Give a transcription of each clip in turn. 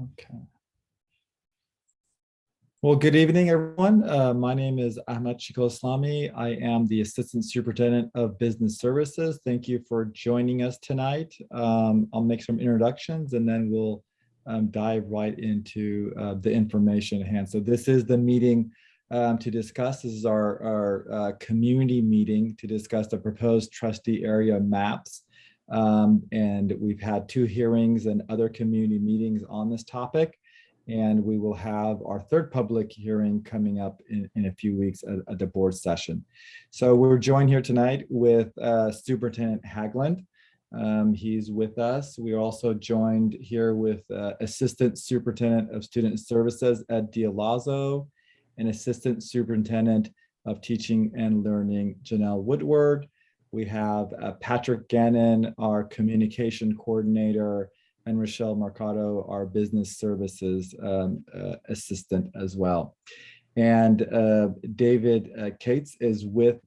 Okay. Well, good evening, everyone. My name is Ahmed Shiko Islami. I am the Assistant Superintendent of Business Services. Thank you for joining us tonight. I'll make some introductions and then we'll dive right into the information at hand. So this is the meeting to discuss. This is our community meeting to discuss the proposed trustee area maps. And we've had 2 hearings and other community meetings on this topic. And we will have our 3rd public hearing coming up in a few weeks at the board session. So we're joined here tonight with Superintendent Haglund. He's with us. We are also joined here with Assistant Superintendent of Student Services, Ed Dialazzo, and Assistant Superintendent of Teaching and Learning, Janelle Woodward. We have Patrick Gannon, our Communication Coordinator, and Rochelle Mercado, our Business Services Assistant as well. And David Cates is with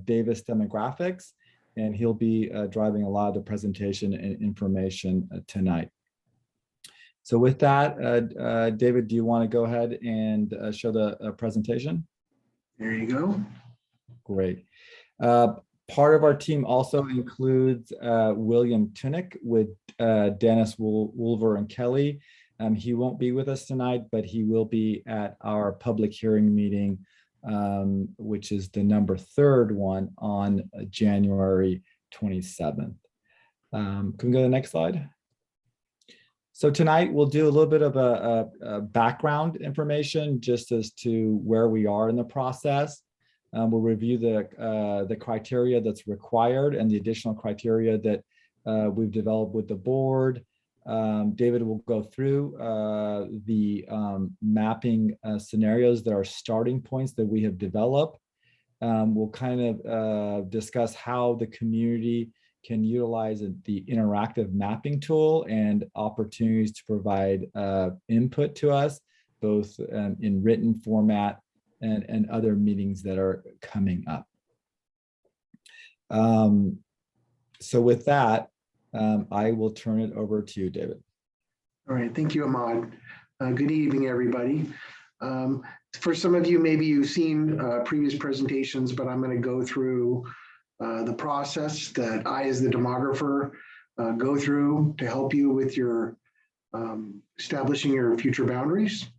Davis Demographics, and he'll be driving a lot of the presentation and information tonight. So with that, David, do you want to go ahead and show the presentation? There you go. Great. Part of our team also includes William Tunick with Dennis Wolver and Kelly. He won't be with us tonight, but he will be at our public hearing meeting, which is the number 3rd one on January 27th. Can we go to the next slide? So tonight we'll do a little bit of a background information just as to where we are in the process. We'll review the criteria that's required and the additional criteria that we've developed with the board. David will go through the mapping scenarios that are starting points that we have developed. We'll kind of discuss how the community can utilize the interactive mapping tool and opportunities to provide input to us, both in written format and other meetings that are coming up. So with that, I will turn it over to you, David. All right, thank you, Ahmad. Good evening, everybody. For some of you, maybe you've seen previous presentations, but I'm going to go through the process that I, as the demographer, go through to help you with your establishing your future boundaries.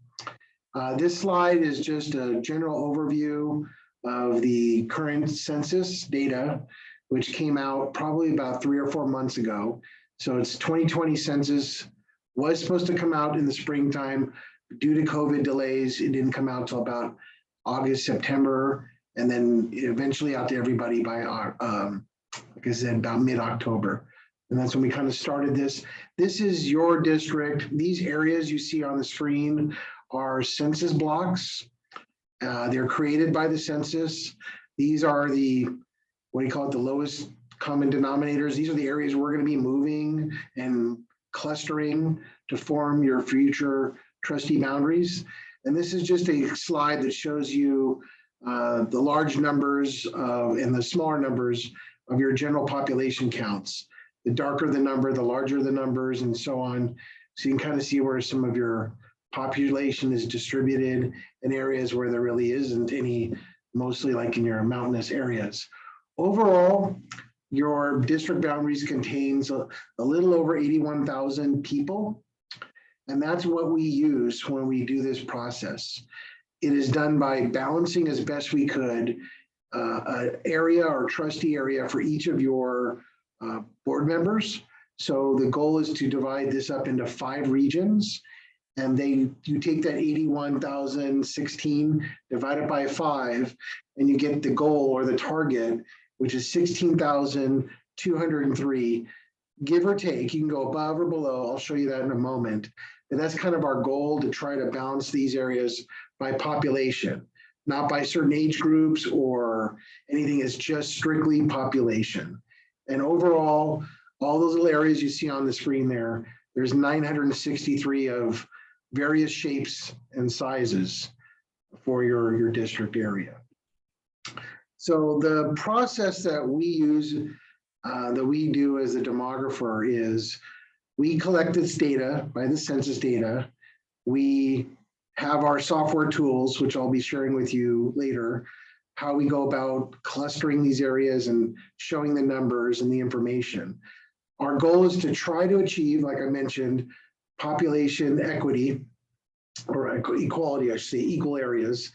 This slide is just a general overview of the current census data, which came out probably about 3 or 4 months ago. So it's 2020 census, was supposed to come out in the springtime. Due to COVID delays, it didn't come out till about August, September, and then eventually out to everybody by, like I said, about mid-October. And that's when we kind of started this. This is your district. These areas you see on the screen are census blocks. They're created by the census. These are the, what do you call it, the lowest common denominators. These are the areas we're going to be moving and clustering to form your future trustee boundaries. And this is just a slide that shows you the large numbers and the smaller numbers of your general population counts. The darker the number, the larger the numbers, and so on. So you can kind of see where some of your population is distributed in areas where there really isn't any, mostly like in your mountainous areas. Overall, your district boundaries contains a little over 81,000 people. And that's what we use when we do this process. It is done by balancing as best we could an area or trustee area for each of your board members. So the goal is to divide this up into 5 regions. And you take that 81,016, divide it by 5, and you get the goal or the target, which is 16,203, give or take. You can go above or below. I'll show you that in a moment. And that's kind of our goal, to try to balance these areas by population, not by certain age groups or anything. It's just strictly population. And overall, all those little areas you see on the screen there, there's 963 of various shapes and sizes for your district area. So the process that we use, that we do as a demographer, is we collect this data by the census data, We have our software tools, which I'll be sharing with you later, how we go about clustering these areas and showing the numbers and the information. Our goal is to try to achieve, like I mentioned, population equity, or equality, I should say, equal areas.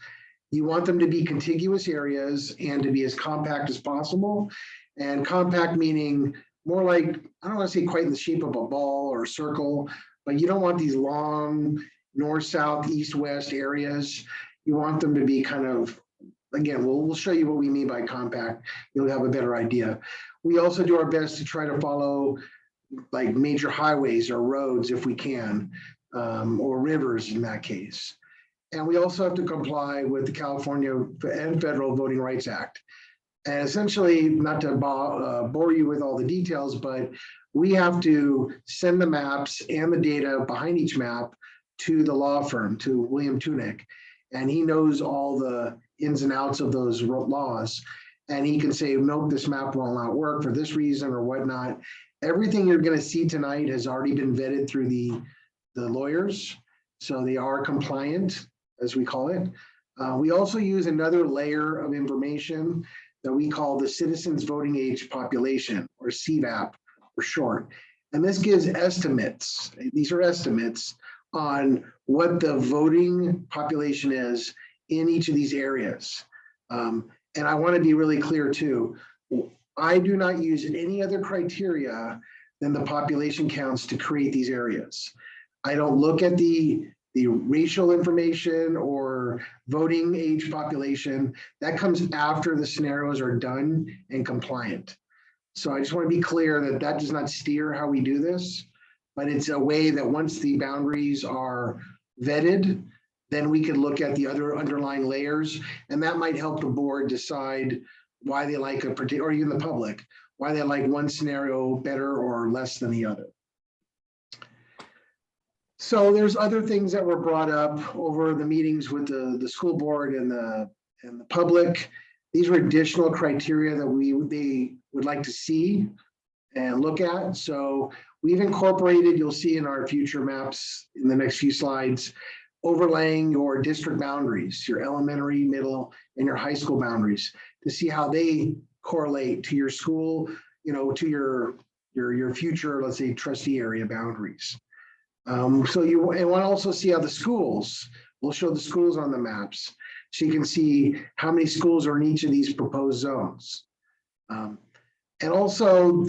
You want them to be contiguous areas and to be as compact as possible. And compact meaning more like, I don't want to say quite in the shape of a ball or a circle, but you don't want these long north, south, east, west areas. You want them to be kind of, again, we'll show you what we mean by compact. You'll have a better idea. We also do our best to try to follow like major highways or roads if we can, or rivers in that case. And we also have to comply with the California and Federal Voting Rights Act. And essentially, not to bore you with all the details, but we have to send the maps and the data behind each map to the law firm, to William Tunick. And he knows all the ins and outs of those laws. And he can say, nope, this map will not work for this reason or whatnot. Everything you're going to see tonight has already been vetted through the lawyers. So they are compliant, as we call it. We also use another layer of information that we call the Citizens Voting Age Population, or CVAP for short. And this gives estimates. These are estimates on what the voting population is in each of these areas. And I want to be really clear too. I do not use any other criteria than the population counts to create these areas. I don't look at the racial information or voting age population. That comes after the scenarios are done and compliant. So I just want to be clear that that does not steer how we do this, but it's a way that once the boundaries are vetted, then we could look at the other underlying layers, and that might help the board decide why they like a particular, or even the public, why they like one scenario better or less than the other. So there's other things that were brought up over the meetings with the school board and the public. These were additional criteria that they would like to see and look at. So we've incorporated, you'll see in our future maps in the next few slides, overlaying your district boundaries, your elementary, middle, and your high school boundaries to see how they correlate to your school, to your future, let's say, trustee area boundaries. So you want to also see how the schools, we'll show the schools on the maps. So you can see how many schools are in each of these proposed zones. And also,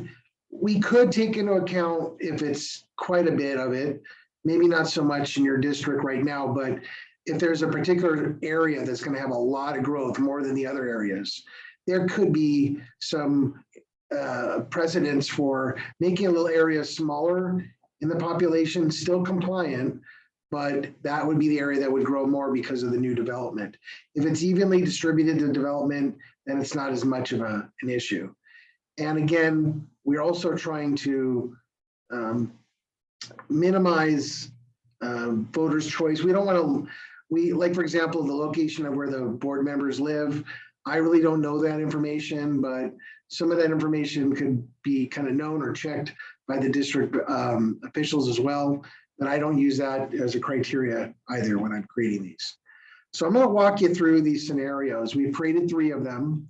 we could take into account if it's quite a bit of it, maybe not so much in your district right now, but if there's a particular area that's going to have a lot of growth, more than the other areas, there could be some precedents for making a little area smaller in the population, still compliant, but that would be the area that would grow more because of the new development. If it's evenly distributed to development, then it's not as much of an issue. And again, we're also trying to minimize voters' choice. We don't want to, like, for example, the location of where the board members live. I really don't know that information, but some of that information could be kind of known or checked by the district officials as well. But I don't use that as a criteria either when I'm creating these. So I'm going to walk you through these scenarios. We've created 3 of them.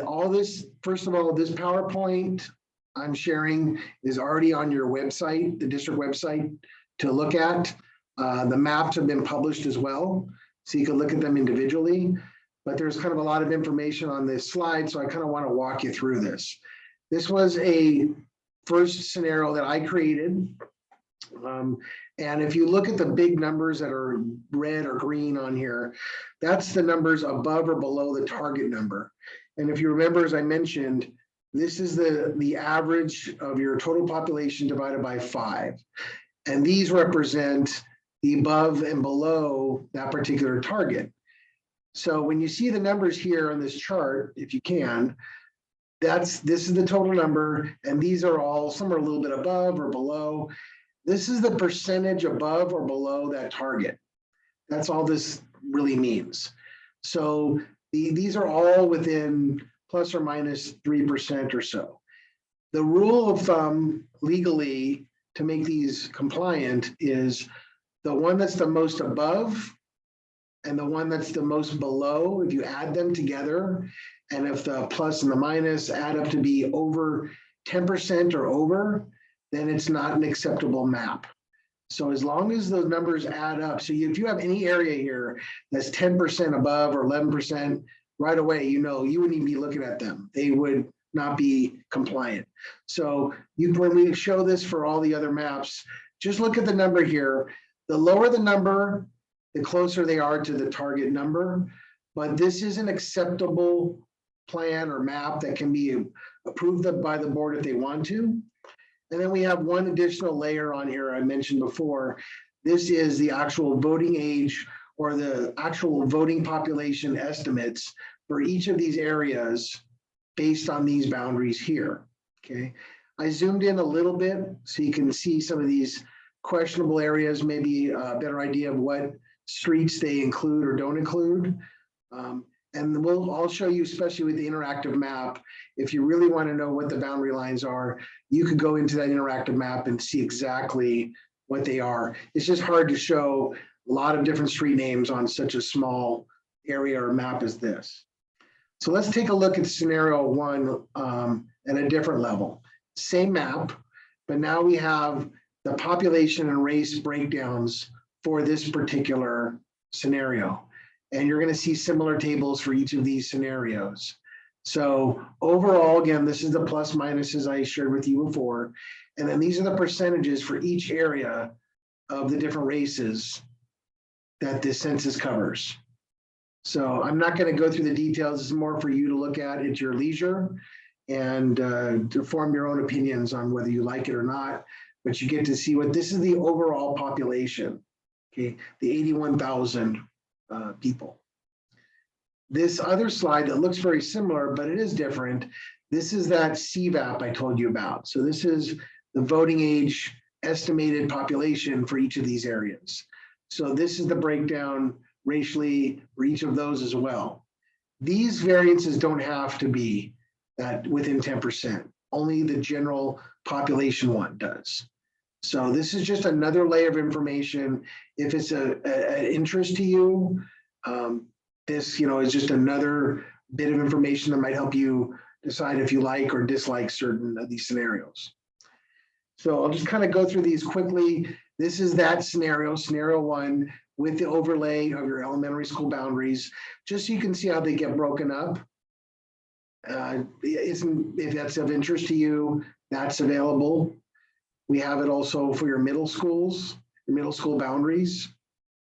All this, first of all, this PowerPoint I'm sharing is already on your website, the district website, to look at. The maps have been published as well, so you can look at them individually. But there's kind of a lot of information on this slide, so I kind of want to walk you through this. This was a first scenario that I created. And if you look at the big numbers that are red or green on here, that's the numbers above or below the target number. And if you remember, as I mentioned, this is the average of your total population divided by 5. And these represent the above and below that particular target. So when you see the numbers here on this chart, if you can, this is the total number, and these are all, some are a little bit above or below. This is the percentage above or below that target. That's all this really means. So these are all within plus or minus 3% or so. The rule of thumb legally to make these compliant is the one that's the most above and the one that's the most below, if you add them together, and if the plus and the minus add up to be over 10% or over, then it's not an acceptable map. So as long as those numbers add up, so if you have any area here that's 10% above or 11%, right away, you wouldn't even be looking at them. They would not be compliant. So when we show this for all the other maps, just look at the number here. The lower the number, the closer they are to the target number. But this is an acceptable plan or map that can be approved by the board if they want to. And then we have one additional layer on here I mentioned before. This is the actual voting age or the actual voting population estimates for each of these areas based on these boundaries here, okay? I zoomed in a little bit so you can see some of these questionable areas, maybe a better idea of what streets they include or don't include. And I'll show you, especially with the interactive map, if you really want to know what the boundary lines are, you could go into that interactive map and see exactly what they are. It's just hard to show a lot of different street names on such a small area or map as this. So let's take a look at scenario one at a different level. Same map, but now we have the population and race breakdowns for this particular scenario. And you're going to see similar tables for each of these scenarios. So overall, again, this is the plus minuses I shared with you before. And then these are the percentages for each area of the different races that this census covers. So I'm not going to go through the details. It's more for you to look at at your leisure and to form your own opinions on whether you like it or not. But you get to see what this is the overall population, okay, the 81,000 people. This other slide that looks very similar, but it is different. This is that CVAP I told you about. So this is the voting age estimated population for each of these areas. So this is the breakdown racially for each of those as well. These variances don't have to be that within 10%. Only the general population one does. So this is just another layer of information. If it's an interest to you, this is just another bit of information that might help you decide if you like or dislike certain of these scenarios. So I'll just kind of go through these quickly. This is that scenario, scenario one, with the overlay of your elementary school boundaries, just so you can see how they get broken up. If that's of interest to you, that's available. We have it also for your middle schools, your middle school boundaries,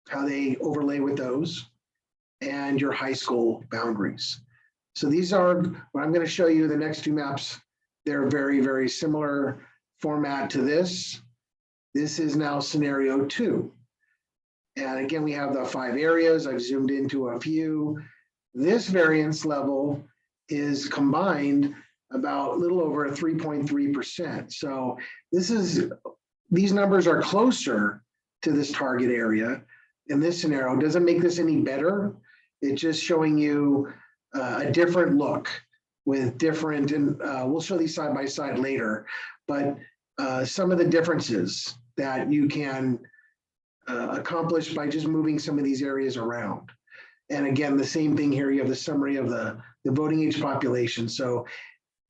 how they overlay with those, and your high school boundaries. So these are what I'm going to show you, the next two maps. They're very, very similar format to this. This is now scenario two. And again, we have the 5 areas. I've zoomed into a few. This variance level is combined about a little over 3.3%. So these numbers are closer to this target area in this scenario. Doesn't make this any better. It's just showing you a different look with different, and we'll show these side by side later, but some of the differences that you can accomplish by just moving some of these areas around. And again, the same thing here, you have the summary of the voting age population. So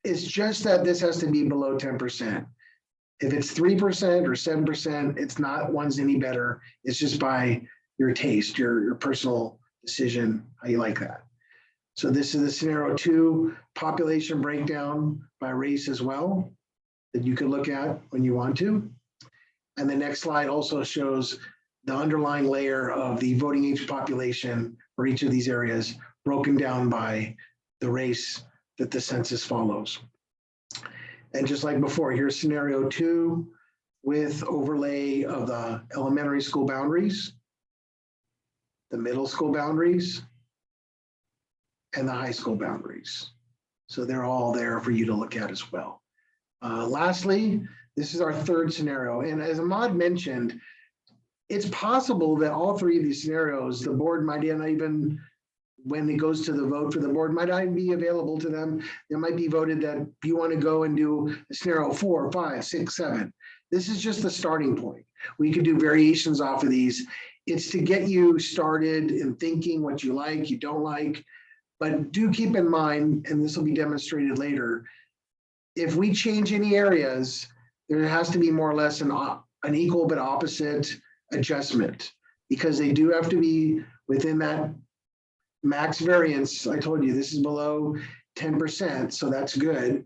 it's just that this has to be below 10%. If it's 3% or 7%, it's not one's any better. It's just by your taste, your personal decision, how you like that. So this is the scenario two, population breakdown by race as well, that you can look at when you want to. And the next slide also shows the underlying layer of the voting age population for each of these areas, broken down by the race that the census follows. And just like before, here's scenario two with overlay of the elementary school boundaries, the middle school boundaries, and the high school boundaries. So they're all there for you to look at as well. Lastly, this is our third scenario. And as Ahmad mentioned, it's possible that all three of these scenarios, the board might not even, when it goes to the vote for the board, might not be available to them. It might be voted that you want to go and do scenario 4, 5, 6, 7. This is just the starting point. We could do variations off of these. It's to get you started in thinking what you like, you don't like, but do keep in mind, and this will be demonstrated later, if we change any areas, there has to be more or less an equal but opposite adjustment, because they do have to be within that max variance. I told you this is below 10%, so that's good.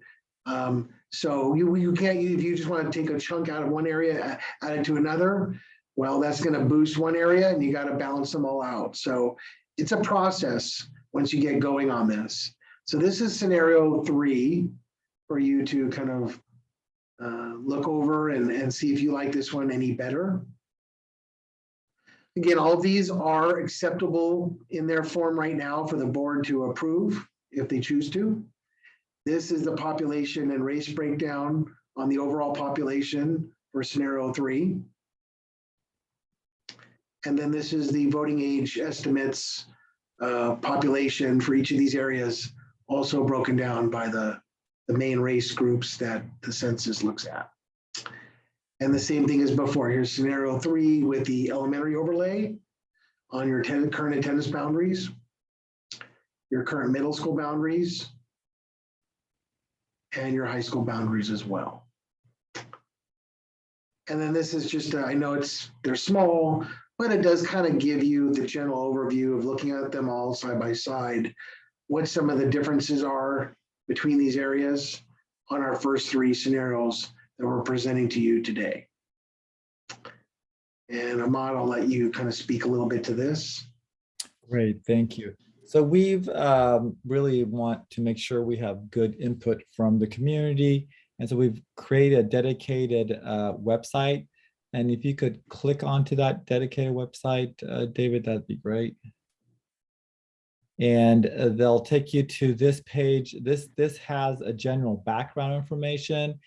So you can't, if you just want to take a chunk out of one area, add it to another, well, that's going to boost one area and you got to balance them all out. So it's a process once you get going on this. So this is scenario 3 for you to kind of look over and see if you like this one any better. Again, all of these are acceptable in their form right now for the board to approve if they choose to. This is the population and race breakdown on the overall population for scenario 3. And then this is the voting age estimates population for each of these areas, also broken down by the main race groups that the census looks at. And the same thing as before. Here's scenario 3 with the elementary overlay on your current attendance boundaries, your current middle school boundaries, and your high school boundaries as well. And then this is just, I know they're small, but it does kind of give you the general overview of looking at them all side by side, what some of the differences are between these areas on our first 3 scenarios that we're presenting to you today. And Ahmad, I'll let you kind of speak a little bit to this. Great, thank you. So we've really want to make sure we have good input from the community. And so we've created a dedicated website. And if you could click onto that dedicated website, David, that'd be great. And they'll take you to this page. This has a general background information.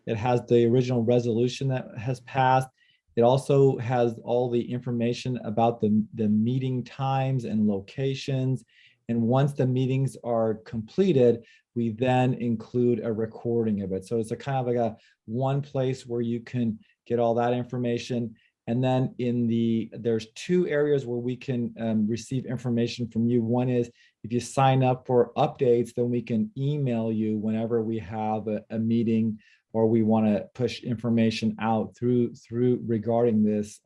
It has the original resolution that has passed. It also has all the information about the meeting times and locations. And once the meetings are completed, we then include a recording of it. So it's a kind of like a one place where you can get all that information. And then there's 2 areas where we can receive information from you. One is if you sign up for updates, then we can email you whenever we have a meeting or we want to push information out through regarding this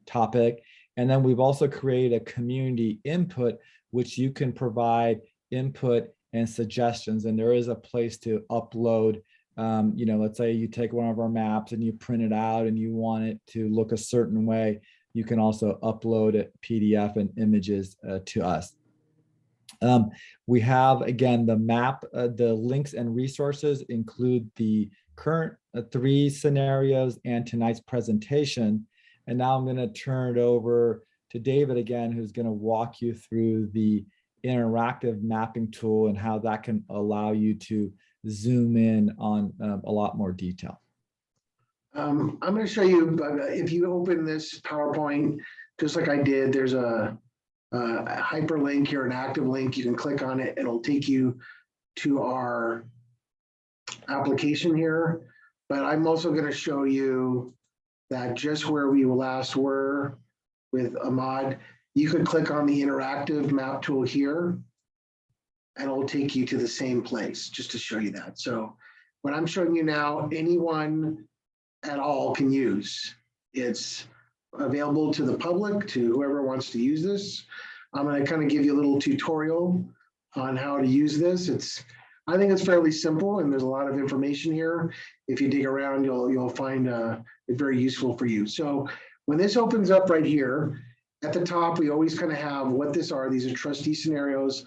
topic. And then we've also created a community input, which you can provide input and suggestions. And there is a place to upload, let's say you take one of our maps and you print it out and you want it to look a certain way, you can also upload a PDF and images to us. We have, again, the map, the links and resources include the current 3 scenarios and tonight's presentation. And now I'm going to turn it over to David again, who's going to walk you through the interactive mapping tool and how that can allow you to zoom in on a lot more detail. I'm going to show you, if you open this PowerPoint, just like I did, there's a hyperlink here, an active link. You can click on it. It'll take you to our application here. But I'm also going to show you that just where we last were with Ahmad, you could click on the interactive map tool here and it'll take you to the same place just to show you that. So what I'm showing you now, anyone at all can use. It's available to the public, to whoever wants to use this. I'm going to kind of give you a little tutorial on how to use this. I think it's fairly simple and there's a lot of information here. If you dig around, you'll find it very useful for you. So when this opens up right here, at the top, we always kind of have what these are trustee scenarios,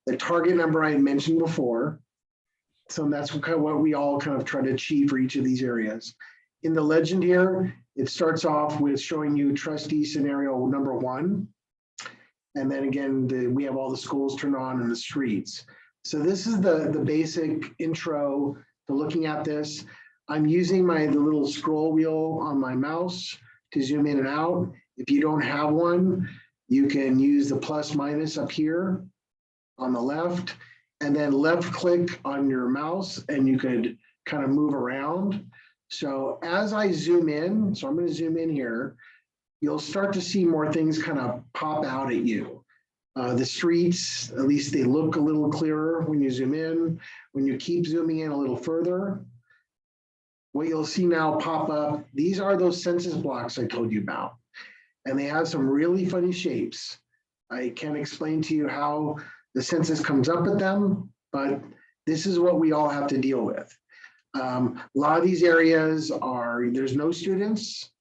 the target number I had mentioned before. So that's kind of what we all kind of try to achieve for each of these areas. In the legend here, it starts off with showing you trustee scenario number 1. And then again, we have all the schools turned on and the streets. So this is the basic intro to looking at this. I'm using the little scroll wheel on my mouse to zoom in and out. If you don't have one, you can use the plus minus up here on the left, and then left click on your mouse and you could kind of move around. So as I zoom in, so I'm going to zoom in here, you'll start to see more things kind of pop out at you. The streets, at least they look a little clearer when you zoom in. When you keep zooming in a little further, what you'll see now pop up, these are those census blocks I told you about. And they have some really funny shapes. I can't explain to you how the census comes up with them, but this is what we all have to deal with. A lot of these areas there's no students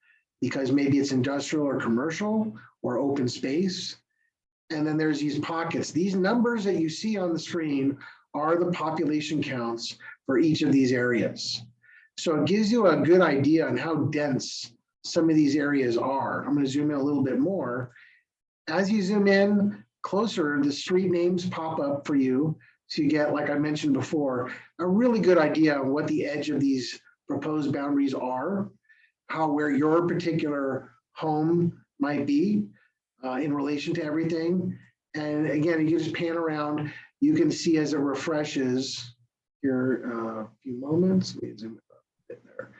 because maybe it's industrial or commercial or open space. And then there's these pockets. These numbers that you see on the screen are the population counts for each of these areas. So it gives you a good idea on how dense some of these areas are. I'm going to zoom in a little bit more. As you zoom in closer, the street names pop up for you. So you get, like I mentioned before, a really good idea of what the edge of these proposed boundaries are, where your particular home might be in relation to everything. And again, you just pan around, you can see as it refreshes here, a few moments. Let me zoom it up a bit there.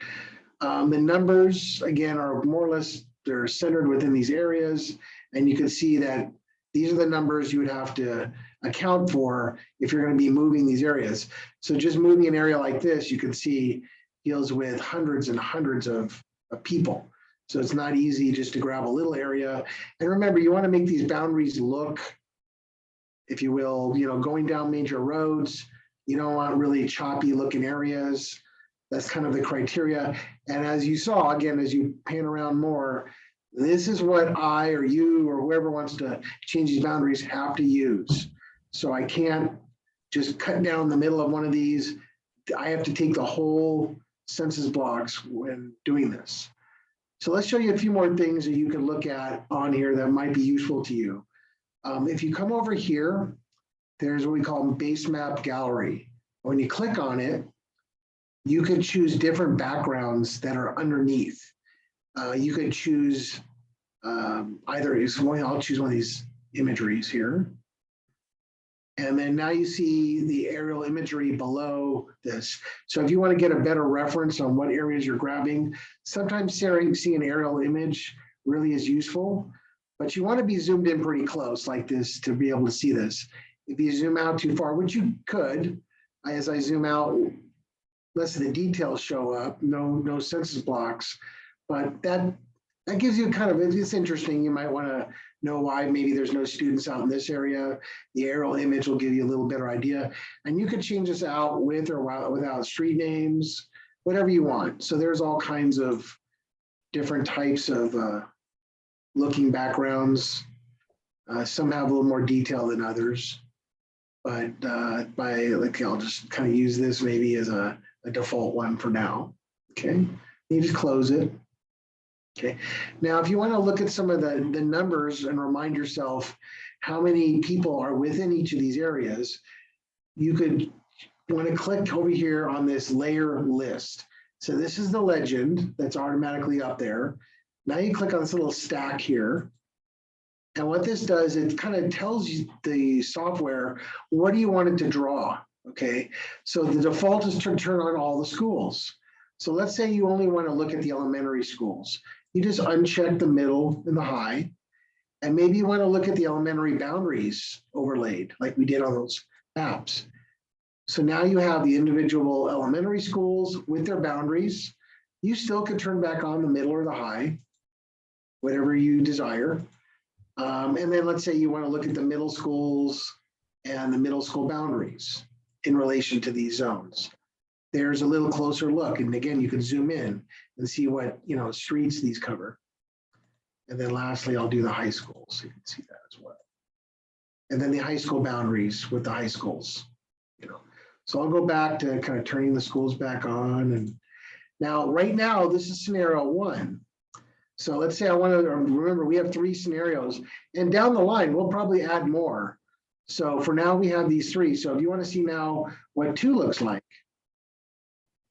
The numbers, again, are more or less, they're centered within these areas. And you can see that these are the numbers you would have to account for if you're going to be moving these areas. So just moving an area like this, you can see deals with hundreds and hundreds of people. So it's not easy just to grab a little area. And remember, you want to make these boundaries look, if you will, going down major roads. You don't want really choppy looking areas. That's kind of the criteria. And as you saw, again, as you pan around more, this is what I or you or whoever wants to change these boundaries have to use. So I can't just cut down the middle of one of these. I have to take the whole census blocks when doing this. So let's show you a few more things that you can look at on here that might be useful to you. If you come over here, there's what we call base map gallery. When you click on it, you can choose different backgrounds that are underneath. You could choose I'll choose one of these imageries here. And then now you see the aerial imagery below this. So if you want to get a better reference on what areas you're grabbing, sometimes seeing an aerial image really is useful, but you want to be zoomed in pretty close like this to be able to see this. If you zoom out too far, which you could, as I zoom out, less of the details show up, no census blocks, but that gives you kind of, it's interesting. You might want to know why maybe there's no students out in this area. The aerial image will give you a little better idea. And you could change this out with or without street names, whatever you want. So there's all kinds of different types of looking backgrounds. Some have a little more detail than others. But I'll just kind of use this maybe as a default one for now. Okay, you just close it. Okay, now if you want to look at some of the numbers and remind yourself how many people are within each of these areas, you could want to click over here on this layer list. So this is the legend that's automatically up there. Now you click on this little stack here. And what this does, it kind of tells you the software, what do you want it to draw? Okay, so the default is to turn on all the schools. So let's say you only want to look at the elementary schools. You just uncheck the middle and the high, and maybe you want to look at the elementary boundaries overlaid like we did on those maps. So now you have the individual elementary schools with their boundaries. You still could turn back on the middle or the high, whatever you desire. And then let's say you want to look at the middle schools and the middle school boundaries in relation to these zones. There's a little closer look. And again, you can zoom in and see what streets these cover. And then lastly, I'll do the high schools so you can see that as well. And then the high school boundaries with the high schools. So I'll go back to kind of turning the schools back on. And now, right now, this is scenario one. So let's say I want to remember we have 3 scenarios, and down the line, we'll probably add more. So for now, we have these 3. So if you want to see now what 2 looks like,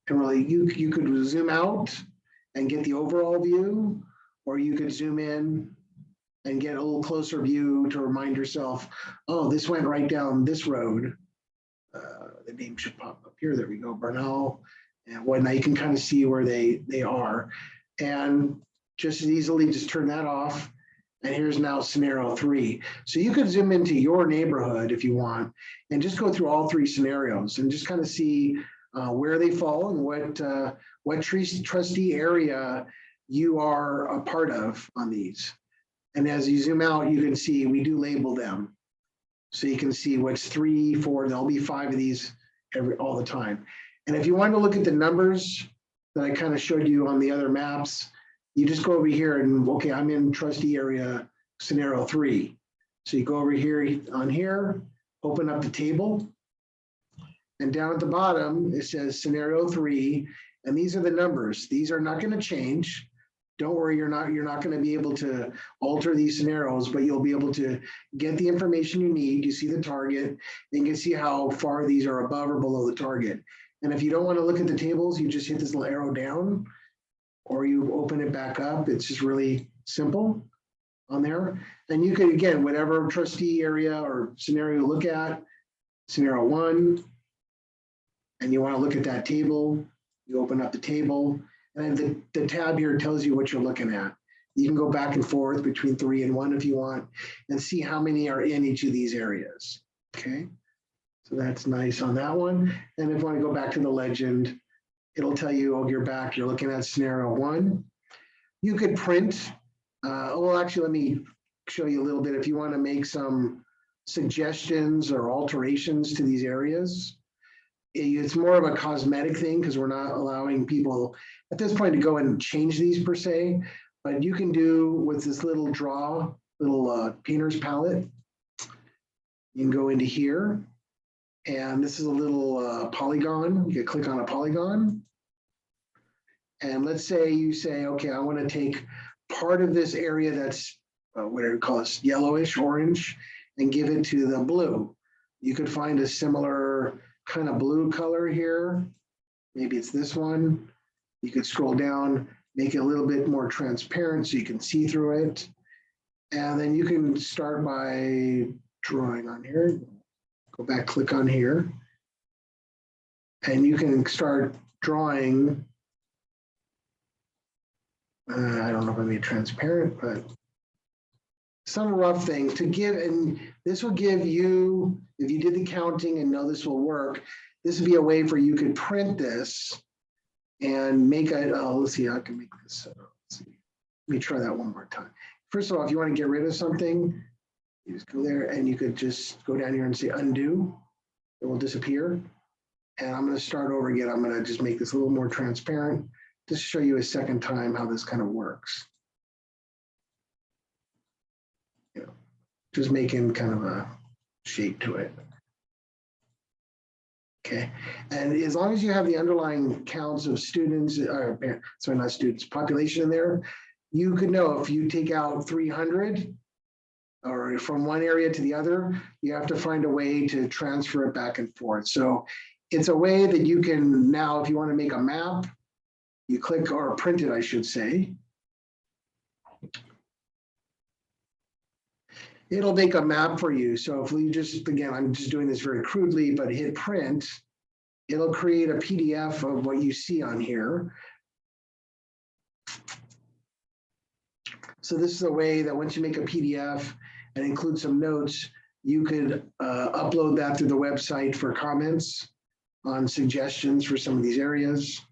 and really you could zoom out and get the overall view, or you could zoom in and get a little closer view to remind yourself, oh, this went right down this road. The name should pop up here. There we go, Bernal. and whatnot. You can kind of see where they are. And just as easily just turn that off. And here's now scenario 3. So you could zoom into your neighborhood if you want, and just go through all 3 scenarios and just kind of see where they fall and what trustee area you are a part of on these. And as you zoom out, you can see we do label them. So you can see what's 3, 4, there'll be 5 of these all the time. And if you want to look at the numbers that I kind of showed you on the other maps, you just go over here and, okay, I'm in trustee area scenario 3. So you go over here on here, open up the table, and down at the bottom, it says scenario 3, and these are the numbers. These are not going to change. Don't worry, you're not going to be able to alter these scenarios, but you'll be able to get the information you need. You see the target, and you can see how far these are above or below the target. And if you don't want to look at the tables, you just hit this little arrow down, or you open it back up. It's just really simple on there. And you can, again, whatever trustee area or scenario you look at, scenario 1, and you want to look at that table, you open up the table, and the tab here tells you what you're looking at. You can go back and forth between 3 and 1 if you want, and see how many are in each of these areas, okay? So that's nice on that one. And if you want to go back to the legend, it'll tell you, oh, you're back, you're looking at scenario 1. You could print, well, actually, let me show you a little bit. If you want to make some suggestions or alterations to these areas, it's more of a cosmetic thing because we're not allowing people at this point to go and change these per se, but you can do with this little painter's palette. You can go into here, and this is a little polygon. You can click on a polygon. And let's say you say, okay, I want to take part of this area that's whatever you call it, yellowish, orange, and give it to the blue. You could find a similar kind of blue color here. Maybe it's this one. You could scroll down, make it a little bit more transparent so you can see through it. And then you can start by drawing on here. Go back, click on here. And you can start drawing. I don't know if I made it transparent, but some rough thing to give, and this will give you, if you did the counting and know this will work, this would be a way for you could print this and make a, let's see, I can make this, let's see. Let me try that one more time. First of all, if you want to get rid of something, you just go there and you could just go down here and say undo. It will disappear. And I'm going to start over again. I'm going to just make this a little more transparent, just to show you a second time how this kind of works. You know, just making kind of a shape to it. Okay, and as long as you have the underlying counts of students, or sorry, not students, population in there, you could know if you take out 300 or from one area to the other, you have to find a way to transfer it back and forth. So it's a way that you can now, if you want to make a map, you click, or print it, I should say. It'll make a map for you. So if we just, again, I'm just doing this very crudely, but hit print, it'll create a PDF of what you see on here. So this is a way that once you make a PDF and include some notes, you could upload that through the website for comments on suggestions for some of these areas.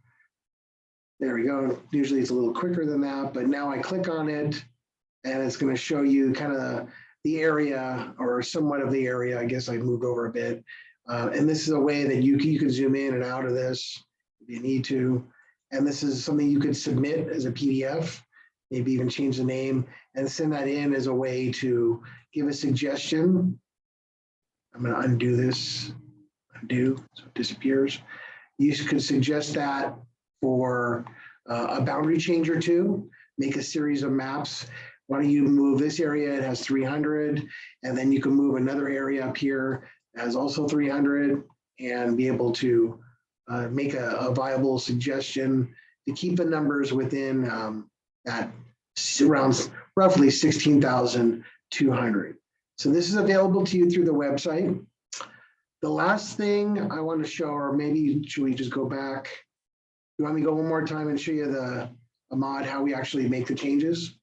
There we go. Usually it's a little quicker than that, but now I click on it and it's going to show you kind of the area, or somewhat of the area. I guess I moved over a bit. And this is a way that you can zoom in and out of this if you need to. And this is something you could submit as a PDF, maybe even change the name and send that in as a way to give a suggestion. I'm going to undo this, undo, so it disappears. You could suggest that for a boundary change or two, make a series of maps. Why don't you move this area? It has 300, and then you can move another area up here that has also 300, and be able to make a viable suggestion to keep the numbers within that around roughly 16,200. So this is available to you through the website. The last thing I want to show, or maybe should we just go back? You want me to go one more time and show you Ahmad, how we actually make the changes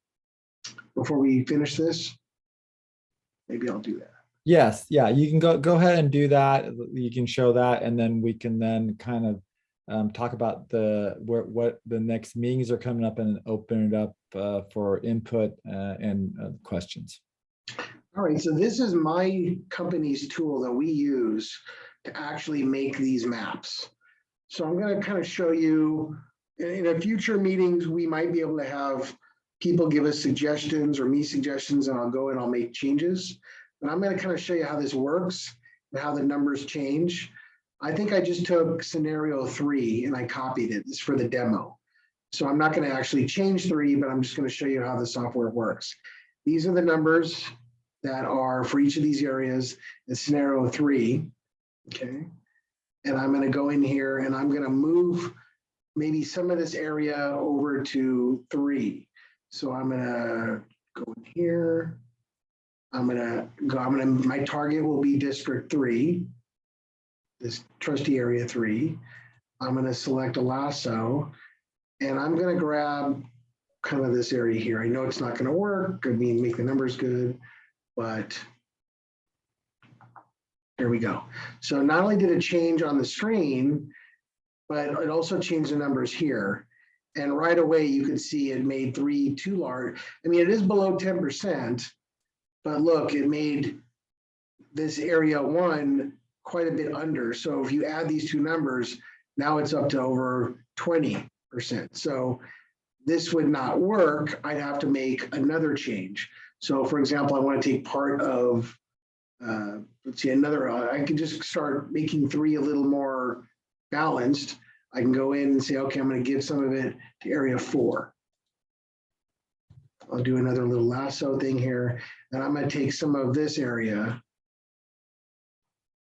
before we finish this? Maybe I'll do that. Yes, yeah, you can go ahead and do that. You can show that, and then we can then kind of talk about what the next meetings are coming up and open it up for input and questions. All right, so this is my company's tool that we use to actually make these maps. So I'm going to kind of show you in a future meetings, we might be able to have people give us suggestions or me suggestions, and I'll go and I'll make changes. But I'm going to kind of show you how this works and how the numbers change. I think I just took scenario 3 and I copied it. This is for the demo. So I'm not going to actually change 3, but I'm just going to show you how the software works. These are the numbers that are for each of these areas in scenario 3. Okay. And I'm going to go in here and I'm going to move maybe some of this area over to 3. So I'm going to go in here. My target will be District 3, this trustee area 3. I'm going to select a lasso and I'm going to grab kind of this area here. I know it's not going to work. I mean, make the numbers good, but here we go. So not only did it change on the screen, but it also changed the numbers here. And right away, you could see it made 3 too large. I mean, it is below 10%, but look, it made this area 1 quite a bit under. So if you add these two numbers, now it's up to over 20%. So this would not work. I'd have to make another change. So for example, I want to take part of, let's see, I can just start making 3 a little more balanced. I can go in and say, okay, I'm going to give some of it to area 4. I'll do another little lasso thing here, and I'm going to take some of this area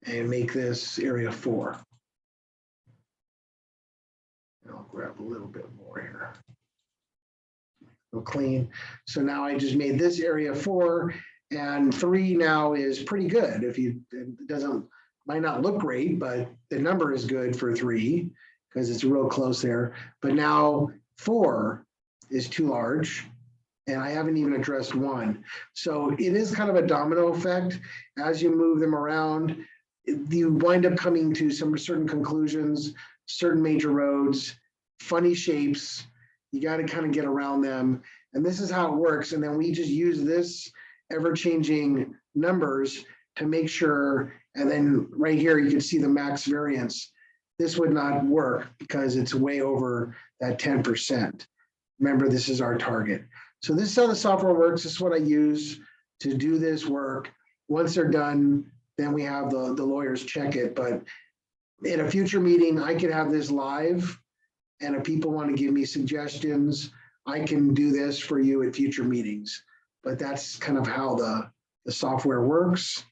and make this area 4. And I'll grab a little bit more here. Clean. So now I just made this area 4, and 3 now is pretty good. It might not look great, but the number is good for 3 because it's real close there. But now 4 is too large, and I haven't even addressed 1. So it is kind of a domino effect. As you move them around, you wind up coming to some certain conclusions, certain major roads, funny shapes. You got to kind of get around them. And this is how it works. And then we just use this ever-changing numbers to make sure. And then right here, you can see the max variance. This would not work because it's way over that 10%. Remember, this is our target. So this is how the software works. This is what I use to do this work. Once they're done, then we have the lawyers check it. But in a future meeting, I could have this live. And if people want to give me suggestions, I can do this for you at future meetings. But that's kind of how the software works.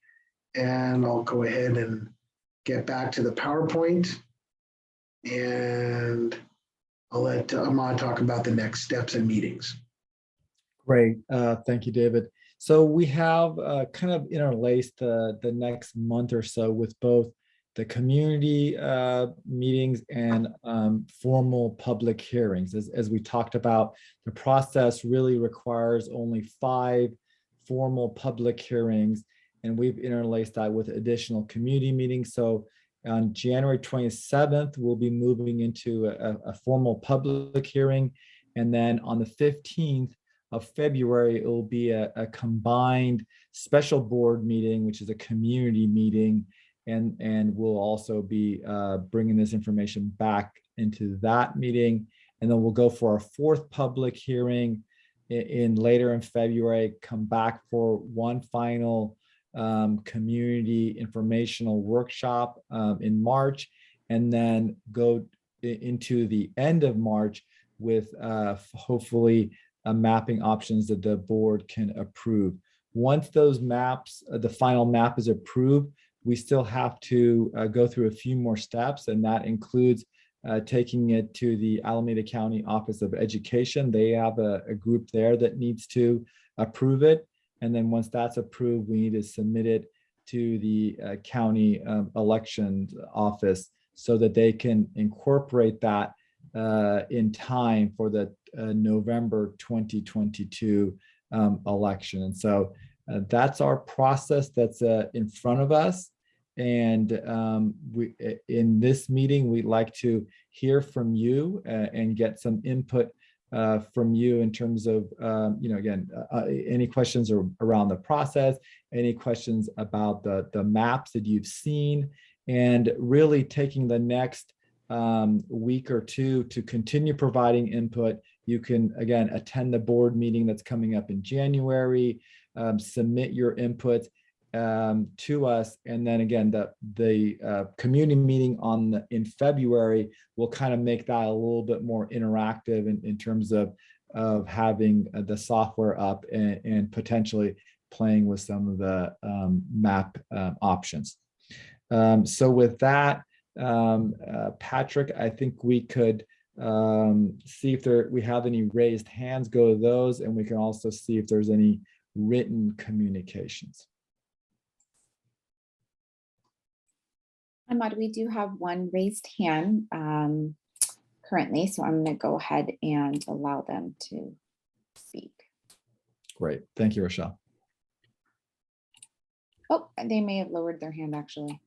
And I'll go ahead and get back to the PowerPoint. And I'll let Ahmad talk about the next steps and meetings. Great. Thank you, David. So we have kind of interlaced the next month or so with both the community meetings and formal public hearings. As we talked about, the process really requires only 5 formal public hearings, and we've interlaced that with additional community meetings. So on January 27th, we'll be moving into a formal public hearing. And then on the 15th of February, it will be a combined special board meeting, which is a community meeting. And we'll also be bringing this information back into that meeting. And then we'll go for our 4th public hearing in later in February, come back for one final community informational workshop in March, and then go into the end of March with hopefully mapping options that the board can approve. Once those maps, the final map is approved, we still have to go through a few more steps, and that includes taking it to the Alameda County Office of Education. They have a group there that needs to approve it. And then once that's approved, we need to submit it to the county elections office so that they can incorporate that in time for the November 2022 election. And so that's our process that's in front of us. And we, in this meeting, we'd like to hear from you and get some input from you in terms of, again, any questions around the process, any questions about the maps that you've seen, and really taking the next week or two to continue providing input. You can, again, attend the board meeting that's coming up in January, submit your input to us, and then again, the community meeting in February will kind of make that a little bit more interactive in terms of having the software up and potentially playing with some of the map options. So with that, Patrick, I think we could see if we have any raised hands, go to those, and we can also see if there's any written communications. Ahmad, we do have one raised hand currently, so I'm going to go ahead and allow them to speak. Great. Thank you, Rochelle. Oh, they may have lowered their hand actually.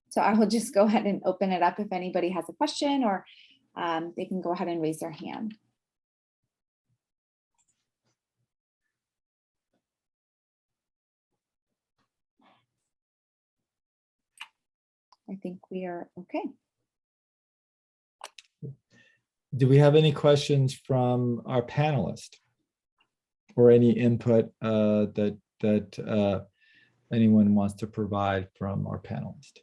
So I will just go ahead and open it up if anybody has a question, or they can go ahead and raise their hand. I think we are okay. Do we have any questions from our panelists or any input that anyone wants to provide from our panelists?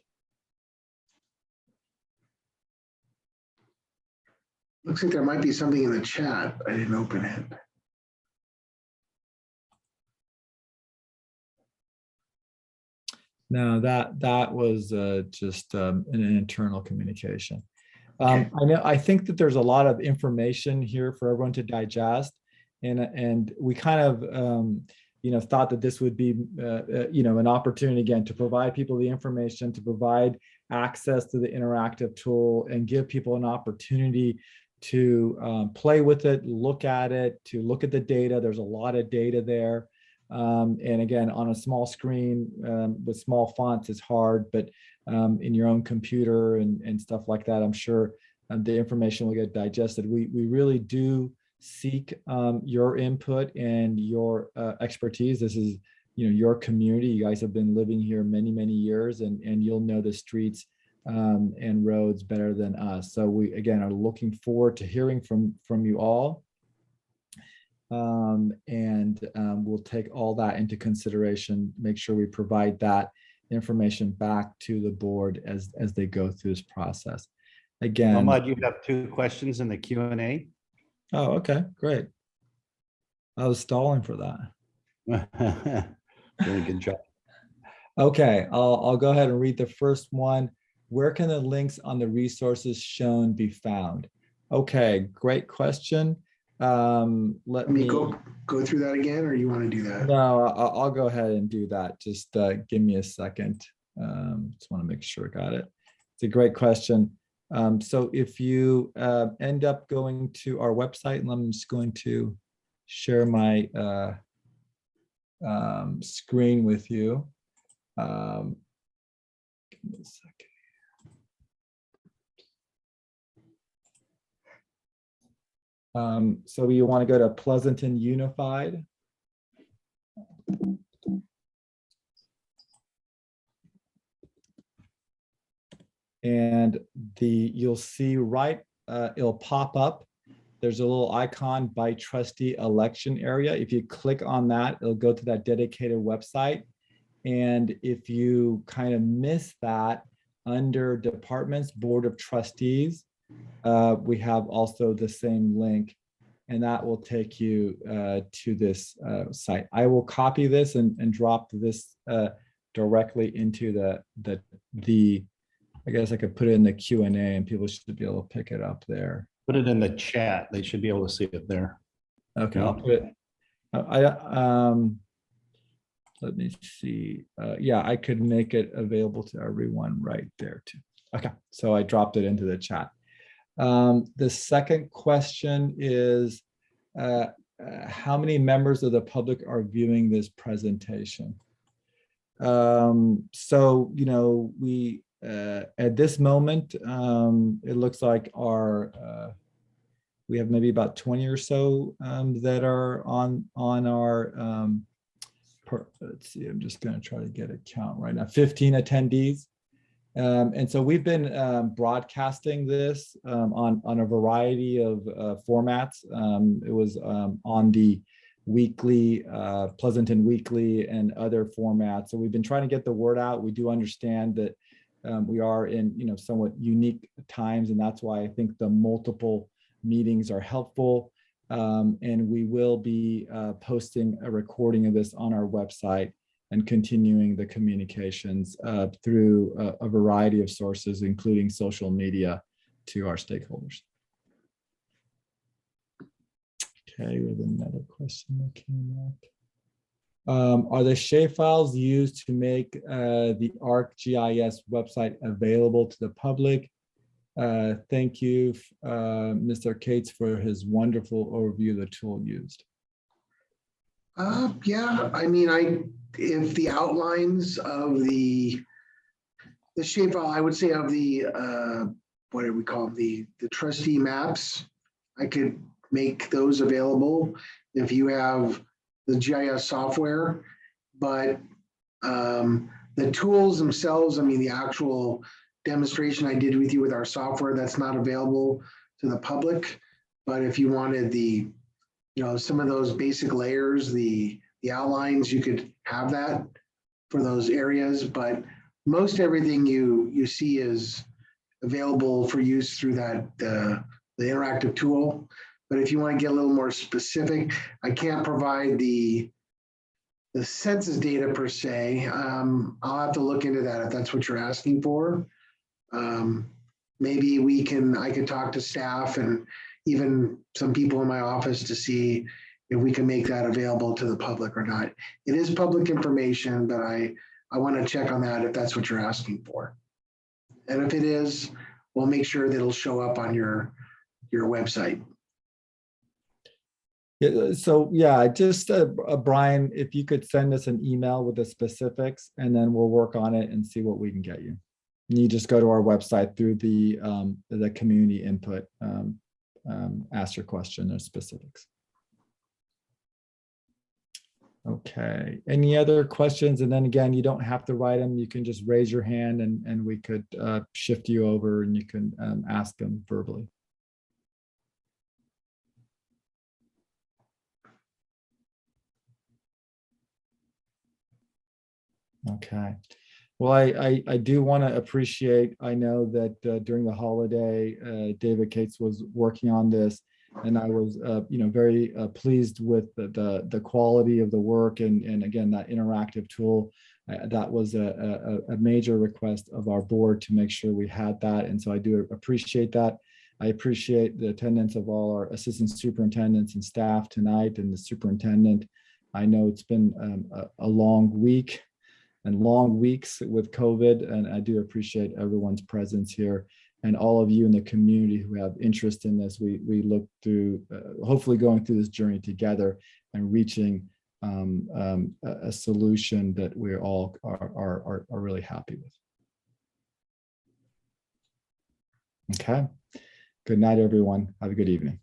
Looks like there might be something in the chat. I didn't open it. No, that was just an internal communication. I think that there's a lot of information here for everyone to digest, and we kind of thought that this would be an opportunity again to provide people the information, to provide access to the interactive tool, and give people an opportunity to play with it, look at it, to look at the data. There's a lot of data there. And again, on a small screen with small fonts is hard, but in your own computer and stuff like that, I'm sure the information will get digested. We really do seek your input and your expertise. This is your community. You guys have been living here many, many years, and you'll know the streets and roads better than us. So we again are looking forward to hearing from you all. We'll take all that into consideration, make sure we provide that information back to the board as they go through this process. Again, Ahmad, you have 2 questions in the Q&A. Oh, okay, great. I was stalling for that. Really good job. Okay, I'll go ahead and read the first one. Where can the links on the resources shown be found? Okay, great question. Let me go through that again, or you want to do that? No, I'll go ahead and do that. Just give me a second. Just want to make sure I got it. It's a great question. So if you end up going to our website, and I'm just going to share my screen with you. Give me a second. So you want to go to Pleasanton Unified. And you'll see it'll pop up. There's a little icon by trustee election area. If you click on that, it'll go to that dedicated website. And if you kind of miss that, under departments, board of trustees, we have also the same link, and that will take you to this site. I will copy this and drop this directly into the I guess I could put it in the Q&A, and people should be able to pick it up there. Put it in the chat. They should be able to see it there. Okay, Yeah. I'll put it. Let me see. Yeah, I could make it available to everyone right there too. Okay, so I dropped it into the chat. The second question is, how many members of the public are viewing this presentation? So, we, at this moment, it looks like we have maybe about 20 or so that are on our, let's see, I'm just going to try to get a count right now, 15 attendees. And so we've been broadcasting this on a variety of formats. It was on the weekly, Pleasanton Weekly and other formats. So we've been trying to get the word out. We do understand that we are in somewhat unique times, and that's why I think the multiple meetings are helpful. And we will be posting a recording of this on our website and continuing the communications through a variety of sources, including social media, to our stakeholders. Okay, we have another question that came up. Are the shapefiles used to make the ArcGIS website available to the public? Thank you, Mr. Cates, for his wonderful overview of the tool used. Yeah, I mean, if the outlines of the shapefile, I would say of the, what do we call them, the trustee maps, I could make those available if you have the GIS software, but the tools themselves, I mean, the actual demonstration I did with you with our software, that's not available to the public. But if you wanted the, some of those basic layers, the outlines, you could have that for those areas. But most everything you see is available for use through that the interactive tool. But if you want to get a little more specific, I can't provide the census data per se. I'll have to look into that if that's what you're asking for. Maybe I could talk to staff and even some people in my office to see if we can make that available to the public or not. It is public information, but I want to check on that if that's what you're asking for. And if it is, we'll make sure that it'll show up on your website. Yeah, so yeah, just Brian, if you could send us an email with the specifics, and then we'll work on it and see what we can get you. And you just go to our website through the community input, ask your question or specifics. Okay, any other questions? And then again, you don't have to write them. You can just raise your hand and we could shift you over and you can ask them verbally. Okay. Well, I do want to appreciate, I know that during the holiday, David Cates was working on this, and I was, very pleased with the quality of the work. And again, that interactive tool, that was a major request of our board to make sure we had that. And so I do appreciate that. I appreciate the attendance of all our assistant superintendents and staff tonight, and the superintendent. I know it's been a long week and long weeks with COVID, and I do appreciate everyone's presence here, and all of you in the community who have interest in this. We look through, hopefully going through this journey together and reaching a solution that we all are really happy with. Okay, good night, everyone. Have a good evening.